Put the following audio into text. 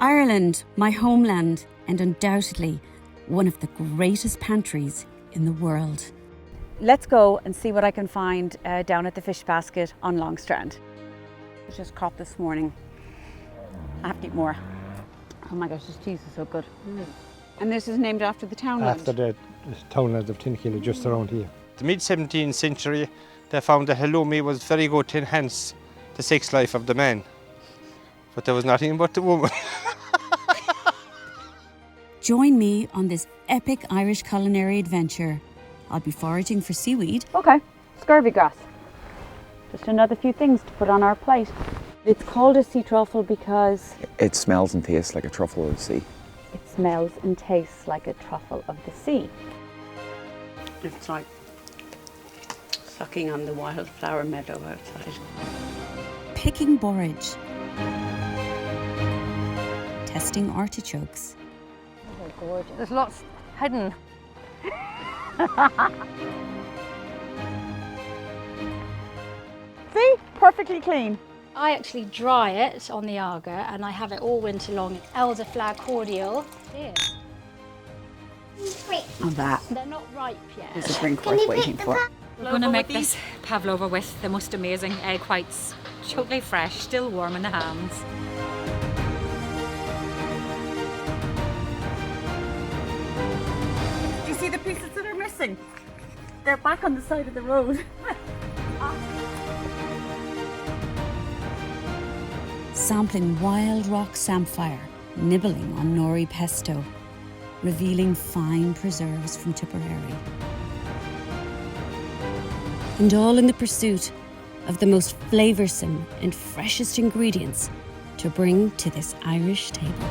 Ireland, my homeland, and undoubtedly one of the greatest pantries in the world. Let's go and see what I can find down at the fish basket on Long Strand. I just caught this morning. I have to eat more. Oh my gosh, this cheese is so good. And this is named after the townland? After the townland of Tinnekill, just around here. The mid-17th century, they found that halloumi was very good to enhance the sex life of the man. But there was nothing but the woman. Join me on this epic Irish culinary adventure. I'll be foraging for seaweed. Okay, scurvy grass. Just another few things to put on our plate. It's called a sea truffle because it smells and tastes like a truffle of the sea. it smells and tastes like a truffle of the sea. It's like sucking on the wildflower meadow outside. Picking borage. Testing artichokes. Oh, gorgeous. There's lots hidden. See? Perfectly clean. I actually dry it on the Aga and I have it all winter long. Elderflower cordial. Here. On that. They're not ripe yet. There's a drink worth waiting for. We're going to make this pavlova with the most amazing egg whites. Totally fresh, still warm in the hands. Do you see the pieces that are missing? They're back on the side of the road. Sampling wild rock samphire, nibbling on nori pesto, revealing fine preserves from Tipperary. And all in the pursuit of the most flavoursome and freshest ingredients to bring to this Irish table.